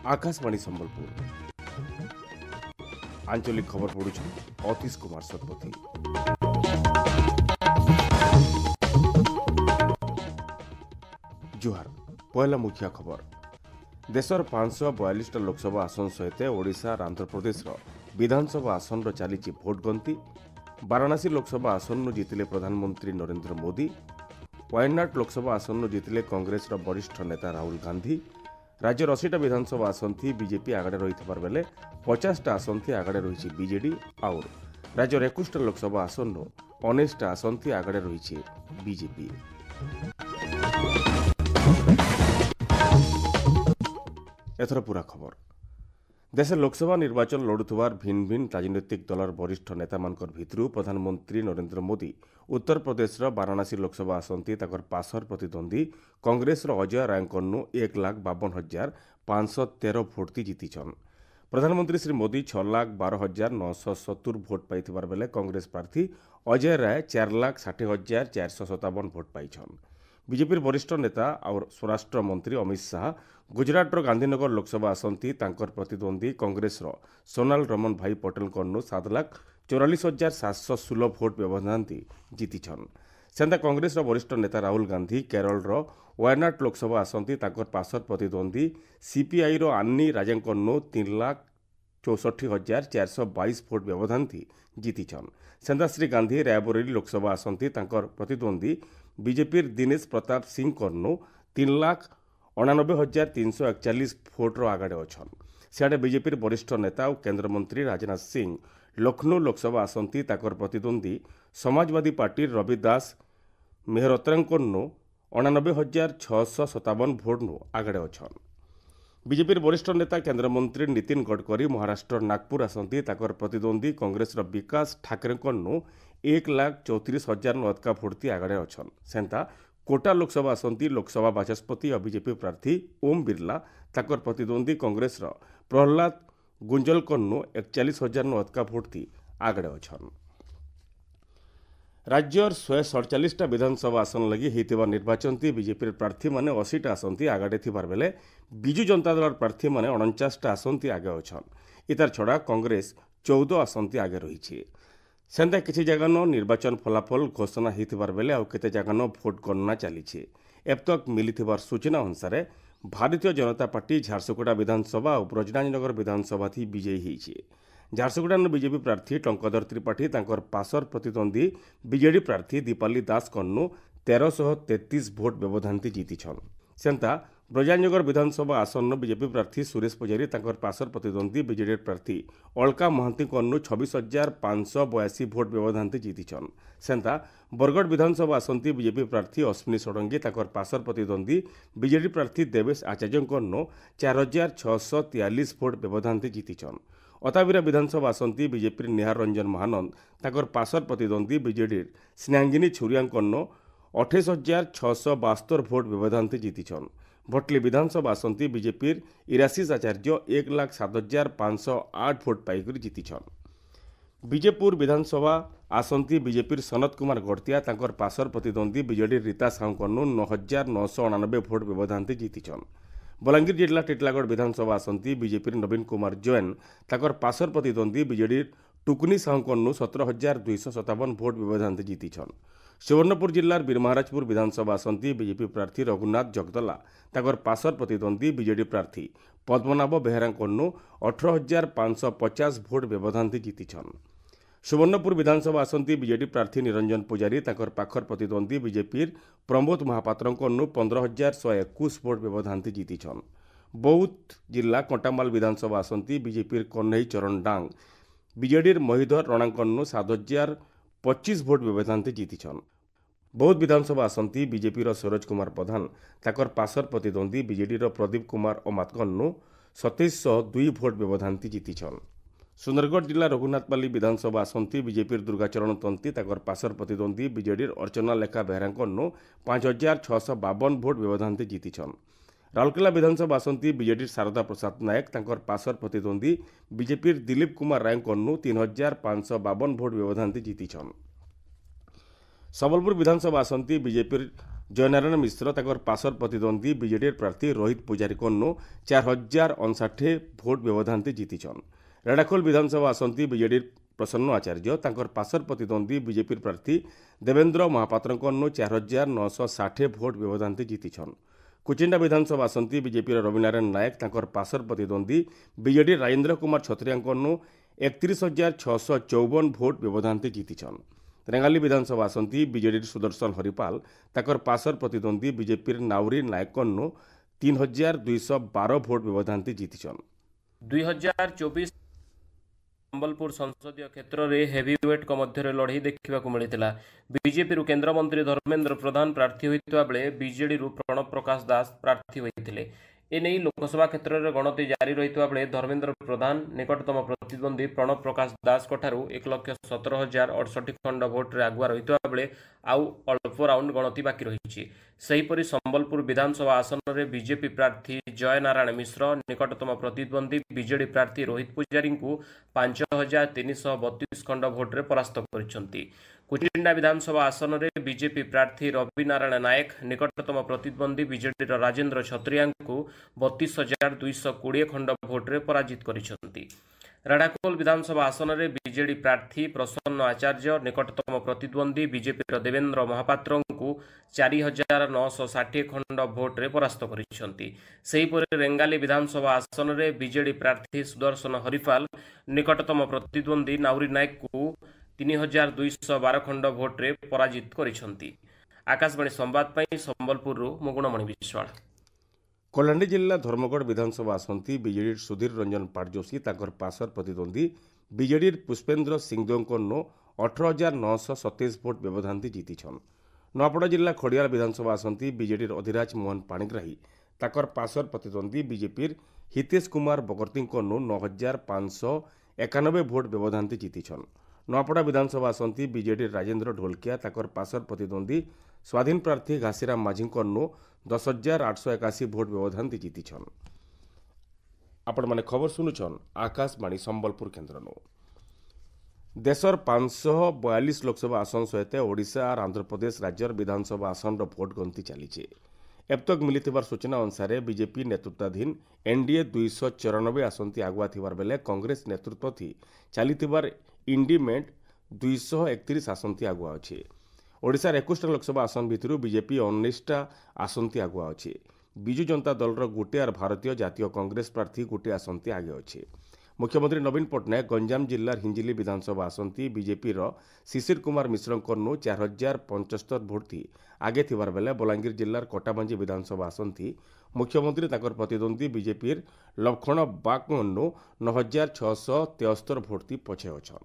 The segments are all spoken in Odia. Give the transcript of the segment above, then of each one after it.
आकाशवाणी संबलपुर आंचलिक खबर पढ़ुछ अतीश कुमार शतपथी। जुहार पहला मुख्य खबर। देशर 542 लोकसभा आसन सहित ओडिशा और आंध्र प्रदेश विधानसभा आसन चली भोट गंती। वाराणसी लोकसभा आसन जीतिले प्रधानमंत्री नरेंद्र मोदी। वायनाड लोकसभा आसन जीतिले कांग्रेस वरिष्ठ नेता राहुल गांधी। राज्य 80टा विधानसभा आसन थी बीजेपी आगड़े रही बेले 50टा आसन थी आगड़े रही बीजेडी और राज्य 21टा लोकसभा आसन 19टा आसन थी आगड़े रही बीजेपी। एथर पूरा खबर। देश लोकसभा निर्वाचन लड़ुवार भिन्न भिन्न राजनैतिक दलर वरिष्ठ नेता भितरु प्रधानमंत्री नरेंद्र मोदी उत्तर प्रदेश वाराणसी लोकसभा आसंती पासर प्रतिद्वंदी कांग्रेस अजय रायकन्नु 1,52,513 भोट जीतिछन। प्रधानमंत्री श्री मोदी 6,12,970 भोट पाई बेले कांग्रेस प्रार्थी अजय राय 4,60,457 भोट पाइछन। बीजेपी वरिष्ठ नेता और स्वराष्ट्र मंत्री अमित शाह गुजरातर गांधीनगर लोकसभा आसंती प्रतिद्वंदी कांग्रेस सोनाल रमन भाई पटेल 7,44,716 भोट व्यवधान जीतिछन। सेंता कांग्रेस वरिष्ठ नेता राहुल गांधी केरल वायनाड लोकसभा आसंती पासर प्रतिद्वंदी सीपीआई आन्नी राजेंकन्नु 3,64,422 भोट व्यवधान जीतिछन। सेंता श्री गांधी रायबरेली लोकसभा आसंती प्रतिद्वंदी बीजेपी दिनेश प्रताप सिंह कन्नु 3,89,341 भोट्र आगड़े अच्छन। सियाड़े बीजेपी वरिष्ठ नेता और केन्द्र मंत्री राजनाथ सिंह लखनऊ लोकसभा आसंती प्रतिद्वंदी समाजवादी पार्टी रवि दास मेहरोत्रांकन्नु 89,657 भोट्नु आगड़े अच्छन। बीजेपी वरिष्ठ नेता केन्द्र मंत्री नितिन गडकरी महाराष्ट्र नागपुर आसंती प्रतिद्वंदी कांग्रेस विकास ठाकरे 1,34,000 अधिका भोट आगड़े अच्छन। सेंता कोटा लोकसभा आसंती लोकसभा बाचस्पति और बीजेपी प्रार्थी ओम बिरला प्रतिद्वंदी कांग्रेस प्रहलाद गुंजल 41,000 अधिका भोट आगड़े अच्छन। राज्यर 147टा विधानसभा आसन लगी होता निर्वाचन बीजेपी प्रार्थी माने 80टा आसन आगड़े बेले विजु जनता दल प्रार्थी माने 49टा आसन आगे अच्छन। इतार छड़ा कांग्रेस 14 आसन आगे रही। सेंता किसी जगह निर्वाचन फलाफल घोषणा होता बेले आउ केते जगह भोट गणना चली। एबतक मिली सूचना अनुसार भारतीय जनता पार्टी झारसुगुड़ा विधानसभा और ब्रजराजनगर विधानसभा थी विजयी होती। झारसुगुड़ा बीजेपी प्रार्थी टंकधर त्रिपाठी पासर प्रतिद्वंदी बीजेडी प्रार्थी दीपाली दास कन्नु 1,333 भोट व्यवधान जीतिछन। सेंता ब्रजराजनगर विधानसभा आसन बीजेपी प्रार्थी सुरेश पुजारी पासर प्रतिद्वंदी बीजेडी प्रार्थी अलका महांती कन्नु 26,582 भोट व्यवधान जीतिछन। सेंता बरगढ़ विधानसभा आसंती बीजेपी प्रार्थी अश्विनी षडंगी पासर प्रतिद्वंदी बीजेडी प्रार्थी देवेश आचार्य 4,643 भोट व्यवधान जीतिछन। अताबिरा विधानसभा आसंती बीजेपी निहार रंजन महानंद पासर प्रतिद्वंदी बीजेडी स्नेहांगिनी छुरिया 28,672 भोट व्यवधान जीतिछन। भटली विधानसभा आसंती बीजेपी इराशीष आचार्य 1,07,508 भोट पाइक जीतिछन। बीजेपुर विधानसभा आसंती बीजेपी सनत कुमार गड़तिया पासर प्रतिद्वंदी बीजेडी रीता साहू 9,989 भोट व्यवधान जीतिछन। बलांगीर जिला टिटलागढ़ विधानसभा आसंती बीजेपी नवीन कुमार जैन पासर प्रतिद्वंदी बीजेडी टुकुनी साहू 17,257 भोट व्यवधान जीतिछन। सुवर्णपुर जिलार बीरमहाराजपुर विधानसभा आसंती बीजेपी प्रार्थी रघुनाथ जगदला पासर प्रतिद्वंदी बीजेडी प्रार्थी पद्मनाभ बेहेरा 18,550 भोट व्यवधान जीतिछन। सुवर्णपुर विधानसभा आसंती बीजेडी प्रार्थी निरंजन पुजारी पाखर प्रतिद्वंदी बीजेपी प्रमोद महापात्र 15,121 भोट व्यवधान जीतिछन। बौद्ध जिला कंटामाल विधानसभा आसंती बीजेपी कन्हई चरण डांग बीजेडी महिधर रणा 7,025 भोट व्यवधान जीतिछन। बौद्ध विधानसभा आसंती बीजेपी सूरज कुमार प्रधान पासर प्रतिद्वंदी बीजेडी प्रदीप कुमार अमात 2,702 भोट व्यवधान जीतिछन। सुंदरगढ़ जिला रघुनाथपाली विधानसभा आसंती बीजेपी दुर्गाचरण तंती पासर प्रतिद्वंदी बीजेडी अर्चना लेखा बेहरा 5,652 भोट व्यवधान जीतिछन। राउरकेला विधानसभा आसंती बीजेडी शारदा प्रसाद नायक पासर प्रतिद्वंदी बीजेपी दिलीप कुमार राय 3,552 भोट व्यवधान जीतिछन। ସମ୍ବଲପୁର ବିଧାନସଭା ଆସନ୍ତି ବିଜେପିର ଜୟନାରାୟଣ ମିଶ୍ର ତାଙ୍କର ପାସର ପ୍ରତିଦ୍ୱନ୍ଦ୍ୱୀ ବିଜେଡି ପ୍ରାର୍ଥୀ ରୋହିତ ପୂଜାରୀଙ୍କନୁ 4059 ଭୋଟ ବ୍ୟବଧାନରେ ଜିତିଛନ୍। ରେଢ଼ାଖୋଲ ବିଧାନସଭା ଆସନ୍ତି ବିଜେଡି ପ୍ରସନ୍ନ ଆଚାର୍ଯ୍ୟ ତାଙ୍କର ପାସର ପ୍ରତିଦ୍ୱନ୍ଦ୍ୱୀ ବିଜେପି ପ୍ରାର୍ଥୀ ଦେବେନ୍ଦ୍ର ମହାପାତ୍ରଙ୍କନୁ 4960 ଭୋଟ ବ୍ୟବଧାନରେ ଜିତିଛନ୍। କୁଚିଣ୍ଡା ବିଧାନସଭା ଆସନ୍ତି ବିଜେପିର ରବିନାରାୟଣ ନାୟକ ତାଙ୍କର ପାସର ପ୍ରତିଦ୍ୱନ୍ଦ୍ୱୀ ବିଜେଡି ରାଜେନ୍ଦ୍ର କୁମାର ଛତ୍ରିଆଙ୍କନୁ 31,654 ଭୋଟ ବ୍ୟବଧାନରେ ଜିତିଛନ୍। ରେଙ୍ଗାଲି ବିଧାନସଭା ଆସନ୍ତି ବିଜେଡିର ସୁଦର୍ଶନ ହରିପାଲ ତାଙ୍କର ପାସର ପ୍ରତିଦ୍ୱନ୍ଦ୍ୱୀ ବିଜେପିର ନାଉରୀ ନାୟକନୁ 3212 ଭୋଟ ବ୍ୟବଧାନରେ ଜିତିଛନ୍। 2024 ସମ୍ବଲପୁର ସଂସଦୀୟ କ୍ଷେତ୍ରରେ ହେଭିୱେଟ୍ଙ୍କ ମଧ୍ୟରେ ଲଢ଼େଇ ଦେଖିବାକୁ ମିଳିଥିଲା। ବିଜେପିରୁ କେନ୍ଦ୍ରମନ୍ତ୍ରୀ ଧର୍ମେନ୍ଦ୍ର ପ୍ରଧାନ ପ୍ରାର୍ଥୀ ହୋଇଥିବା ବେଳେ ବିଜେଡିରୁ ପ୍ରଣବ ପ୍ରକାଶ ଦାସ ପ୍ରାର୍ଥୀ ହୋଇଥିଲେ। ଏନେଇ ଲୋକସଭା କ୍ଷେତ୍ରରେ ଗଣତି ଜାରି ରହିଥିବା ବେଳେ ଧର୍ମେନ୍ଦ୍ର ପ୍ରଧାନ ନିକଟତମ ପ୍ରତିଦ୍ୱନ୍ଦ୍ୱୀ ପ୍ରଣବ ପ୍ରକାଶ ଦାସଙ୍କଠାରୁ 1,17,068 ଖଣ୍ଡ ଭୋଟରେ ଆଗୁଆ ରହିଥିବା ବେଳେ ଆଉ ଅଳ୍ପ ରାଉଣ୍ଡ ଗଣତି ବାକି ରହିଛି। ସେହିପରି ସମ୍ବଲପୁର ବିଧାନସଭା ଆସନରେ ବିଜେପି ପ୍ରାର୍ଥୀ ଜୟ ନାରାୟଣ ମିଶ୍ର ନିକଟତମ ପ୍ରତିଦ୍ୱନ୍ଦ୍ୱୀ ବିଜେଡି ପ୍ରାର୍ଥୀ ରୋହିତ ପୂଜାରୀଙ୍କୁ 5,332 ଖଣ୍ଡ ଭୋଟରେ ପରାସ୍ତ କରିଛନ୍ତି। କୁଚିଣ୍ଡା ବିଧାନସଭା ଆସନରେ ବିଜେପି ପ୍ରାର୍ଥୀ ରବି ନାରାୟଣ ନାୟକ ନିକଟତମ ପ୍ରତିଦ୍ୱନ୍ଦ୍ୱୀ ବିଜେଡିର ରାଜେନ୍ଦ୍ର ଛତ୍ରିଆଙ୍କୁ 32,220 ଖଣ୍ଡ ଭୋଟରେ ପରାଜିତ କରିଛନ୍ତି। ରେଢ଼ାଖୋଲ ବିଧାନସଭା ଆସନରେ ବିଜେଡି ପ୍ରାର୍ଥୀ ପ୍ରସନ୍ନ ଆଚାର୍ଯ୍ୟ ନିକଟତମ ପ୍ରତିଦ୍ୱନ୍ଦ୍ୱୀ ବିଜେପିର ଦେବେନ୍ଦ୍ର ମହାପାତ୍ରଙ୍କୁ 4,960 ଖଣ୍ଡ ଭୋଟରେ ପରାସ୍ତ କରିଛନ୍ତି। ସେହିପରି ରେଙ୍ଗାଲି ବିଧାନସଭା ଆସନରେ ବିଜେଡି ପ୍ରାର୍ଥୀ ସୁଦର୍ଶନ ହରିପାଲ ନିକଟତମ ପ୍ରତିଦ୍ୱନ୍ଦ୍ୱୀ ନାଉରୀ ନାୟକଙ୍କୁ 3,212 ଖଣ୍ଡ ଭୋଟରେ ପରାଜିତ କରିଛନ୍ତି। ଆକାଶବାଣୀ ସମ୍ବାଦ ପାଇଁ ସମ୍ବଲପୁରରୁ ମୁଁ ଗୁଣମଣି ବିଶ୍ୱାଳ। କଳାହାଣ୍ଡି ଜିଲ୍ଲା ଧର୍ମଗଡ଼ ବିଧାନସଭା ଆସନ୍ତି ବିଜେଡିର ସୁଧୀର ରଞ୍ଜନ ପାଟଜୋଶୀ ତାଙ୍କର ପାସର ପ୍ରତିଦ୍ୱନ୍ଦ୍ୱୀ ବିଜେଡିର ପୁଷ୍ପେନ୍ଦ୍ର ସିଂଦେଓଙ୍କନୁ 18,927 ଭୋଟ ବ୍ୟବଧାନରେ ଜିତିଛନ୍। ନୂଆପଡ଼ା ଜିଲ୍ଲା ଖଡ଼ିଆଳ ବିଧାନସଭା ଆସନ୍ତି ବିଜେଡିର ଅଧିରାଜ ମୋହନ ପାଣିଗ୍ରାହୀ ତାଙ୍କର ପାସର ପ୍ରତିଦ୍ୱନ୍ଦ୍ୱୀ ବିଜେପିର ହିତେଶ କୁମାର ବଗର୍ତ୍ତୀଙ୍କନୁ 9,591 ଭୋଟ ବ୍ୟବଧାନରେ ଜିତିଛନ୍। ନୂଆପଡ଼ା ବିଧାନସଭା ଆସନ୍ତି ବିଜେଡିର ରାଜେନ୍ଦ୍ର ଢୋଲକିଆ ତାଙ୍କର ପାସର ପ୍ରତିଦ୍ୱନ୍ଦ୍ୱୀ ସ୍ୱାଧୀନ ପ୍ରାର୍ଥୀ ଘାସିରାମ ମାଝୀଙ୍କନୁ 10,881 ଭୋଟ ବ୍ୟବଧାନରେ ଜିତିଛନ୍। ଆପଣମାନେ ଖବର ଶୁଣୁଛନ୍ ଆକାଶବାଣୀ ସମ୍ବଲପୁର କେନ୍ଦ୍ରନୁ। ଦେଶର 542 ଲୋକସଭା ଆସନ ସହିତ ଓଡ଼ିଶା ଆର୍ ଆନ୍ଧ୍ରପ୍ରଦେଶ ରାଜ୍ୟର ବିଧାନସଭା ଆସନର ଭୋଟ ଗଣତି ଚାଲିଛି। ଏବତକ ମିଳିଥିବା ସୂଚନା ଅନୁସାରେ ବିଜେପି ନେତୃତ୍ୱାଧୀନ ଏନ୍ଡିଏ 294 ଆସନ୍ତି ଆଗୁଆ ଥିବାର ବେଳେ କଂଗ୍ରେସ ନେତୃତ୍ୱ ଚାଲିଥିବାର ଇଣ୍ଡିମେଣ୍ଟ 231 ଆସନ୍ତି ଆଗୁଆ ଅଛି। ଓଡ଼ିଶାର 21ଟା ଲୋକସଭା ଆସନ ଭିତରୁ ବିଜେପି 19ଟା ଆସନ୍ତି ଆଗୁଆ ଅଛି। ବିଜୁ ଜନତା ଦଳର ଗୋଟିଏ ଆର୍ ଭାରତୀୟ ଜାତୀୟ କଂଗ୍ରେସ ପ୍ରାର୍ଥୀ ଗୋଟିଏ ଆସନ୍ତି ଆଗେ ଅଛି। ମୁଖ୍ୟମନ୍ତ୍ରୀ ନବୀନ ପଟ୍ଟନାୟକ ଗଞ୍ଜାମ ଜିଲ୍ଲାର ହିଞ୍ଜିଲି ବିଧାନସଭା ଆସନ୍ତି ବିଜେପିର ଶିଶିର କୁମାର ମିଶ୍ରଙ୍କନୁ 4,075 ଭୋଟ ଆଗେ ଥିବାର ବେଳେ ବଲାଙ୍ଗୀର ଜିଲ୍ଲାର କଟାବାଞ୍ଜି ବିଧାନସଭା ଆସନ୍ତି ମୁଖ୍ୟମନ୍ତ୍ରୀ ତାଙ୍କର ପ୍ରତିଦ୍ୱନ୍ଦ୍ୱୀ ବିଜେପିର ଲକ୍ଷ୍ମଣ ବାଗନୁ 9,673 ଭୋଟ ପଛେ ଅଛନ୍।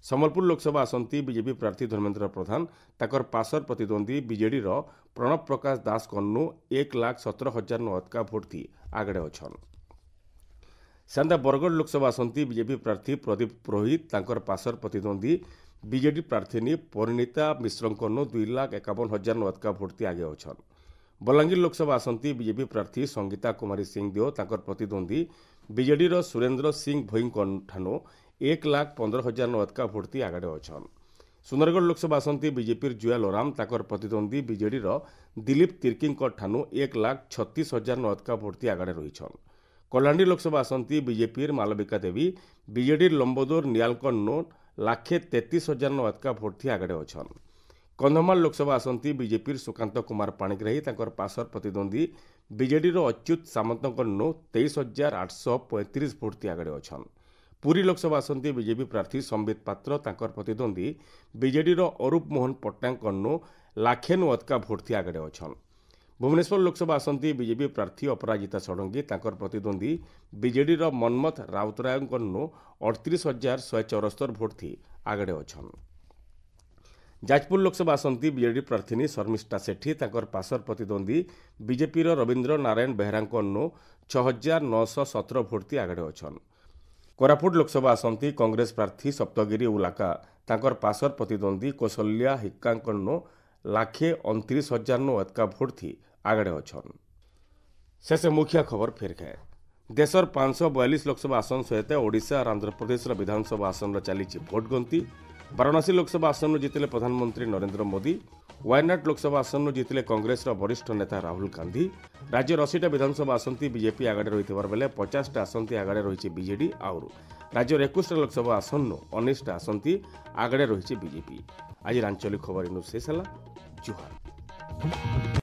ସମ୍ବଲପୁର ଲୋକସଭା ଆସନ୍ତି ବିଜେପି ପ୍ରାର୍ଥୀ ଧର୍ମେନ୍ଦ୍ର ପ୍ରଧାନ ତାଙ୍କର ପାସର ପ୍ରତିଦ୍ୱନ୍ଦ୍ୱୀ ବିଜେଡିର ପ୍ରଣବ ପ୍ରକାଶ ଦାସଙ୍କନୁ 1,17,000 ଭୋଟ ଆଗରେ ଅଛନ୍। ସାନ୍ଦା ବରଗଡ଼ ଲୋକସଭା ଆସନ୍ତି ବିଜେପି ପ୍ରାର୍ଥୀ ପ୍ରଦୀପ ପୁରୋହିତ ତାଙ୍କର ପାସର ପ୍ରତିଦ୍ୱନ୍ଦ୍ୱୀ ବିଜେଡି ପ୍ରାର୍ଥିନୀ ପରିଣୀତା ମିଶ୍ରଙ୍କନୁ 2,51,000 ଭୋଟ ଆଗେ ଅଛନ୍। ବଲାଙ୍ଗୀର ଲୋକସଭା ଆସନ୍ତି ବିଜେପି ପ୍ରାର୍ଥୀ ସଙ୍ଗୀତା କୁମାରୀ ସିଂଦେଓ ତାଙ୍କର ପ୍ରତିଦ୍ୱନ୍ଦ୍ୱୀ ବିଜେଡିର ସୁରେନ୍ଦ୍ର ସିଂ ଭୋଇଙ୍କଠାନୁ 1,15,000 ଭୋଟ ଆଗରେ ଅଛନ୍। ସୁନ୍ଦରଗଡ଼ ଲୋକସଭା ଆସନ୍ତି ବିଜେପିର ଜୁଏଲ ଓରାମ ତାଙ୍କର ପ୍ରତିଦ୍ୱନ୍ଦ୍ୱୀ ବିଜେଡିର ଦିଲ୍ଲୀପ ତିର୍କିଙ୍କଠାନୁ 1,36,000 ଭୋଟ ଆଗରେ ରହିଛନ୍। କଳାହାଣ୍ଡି ଲୋକସଭା ଆସନ୍ତି ବିଜେପିର ମାଲବିକା ଦେବୀ ବିଜେଡିର ଲମ୍ବୋଦର ନିଆଲକନୁ 1,33,000 ଭୋଟ ଆଗରେ ଅଛନ୍। କନ୍ଧମାଳ ଲୋକସଭା ଆସନ୍ତି ବିଜେପିର ସୁକାନ୍ତ କୁମାର ପାଣିଗ୍ରାହୀ ତାଙ୍କର ପାସର ପ୍ରତିଦ୍ୱନ୍ଦ୍ୱୀ ବିଜେଡିର ଅଚ୍ୟୁତ ସାମନ୍ତଙ୍କନୁ 23,835 ଭୋଟ ଆଗରେ ଅଛନ୍। ପୁରୀ ଲୋକସଭା ଆସନ୍ତି ବିଜେପି ପ୍ରାର୍ଥୀ ସମ୍ବିତ ପାତ୍ର ତାଙ୍କର ପ୍ରତିଦ୍ୱନ୍ଦ୍ୱୀ ବିଜେଡିର ଅରୁପ ମୋହନ ପଟ୍ଟନାୟକନୁ 1,00,000 ଭୋଟ ଆଗରେ ଅଛନ୍। ଭୁବନେଶ୍ୱର ଲୋକସଭା ଆସନ୍ତି ବିଜେପି ପ୍ରାର୍ଥୀ ଅପରାଜିତା ଷଡ଼ଙ୍ଗୀ ତାଙ୍କର ପ୍ରତିଦ୍ୱନ୍ଦ୍ୱୀ ବିଜେଡିର ମନ୍ମଥ ରାଉତରାୟଙ୍କନୁ 38,174 ଭୋଟ ଆଗରେ ଅଛନ୍। ଯାଜପୁର ଲୋକସଭା ଆସନ୍ତି ବିଜେଡି ପ୍ରାର୍ଥିନୀ ଶର୍ମିଷ୍ଠା ସେଠୀ ତାଙ୍କର ପାସର ପ୍ରତିଦ୍ୱନ୍ଦ୍ୱୀ ବିଜେପିର ରବୀନ୍ଦ୍ର ନାରାୟଣ ବେହେରାଙ୍କନୁ 6,917 ଭୋଟ ଆଗରେ ଅଛନ୍। କୋରାପୁଟ ଲୋକସଭା ଆସନ୍ତି କଂଗ୍ରେସ ପ୍ରାର୍ଥୀ ସପ୍ତଗିରି ଉଲାକା ତାଙ୍କର ପାସର ପ୍ରତିଦ୍ୱନ୍ଦ୍ୱୀ କୌଶଲ୍ୟା ହିକ୍କାଙ୍କନୁ 1,29,000 ଭୋଟ ଆଗରେ ଅଛନ୍। ଶେଷ ମୁଖ୍ୟ ଖବର ଫେରଖାଏ ଦେଶର 542 ଲୋକସଭା ଆସନ ସହିତ ଓଡ଼ିଶା ଆର୍ ଆନ୍ଧ୍ରପ୍ରଦେଶର ବିଧାନସଭା ଆସନର ଚାଲିଛି ଭୋଟ ଗଣତି। वाराणसी लोकसभा आसन जीतिले प्रधानमंत्री नरेंद्र मोदी। वायनाड लोकसभा आसन जीतिले कांग्रेस वरिष्ठ नेता राहुल गांधी। राज्य 80टा विधानसभा आसंती बीजेपी आगड़े रही बेले 50टा आसंती आगड़े रही बीजेडी आउर राज्य 21टा लोकसभा आसन 19टा आसंती आगड़े रही बीजेपी। आज आंचलिक खबर न्यूज शेष है। जुहार।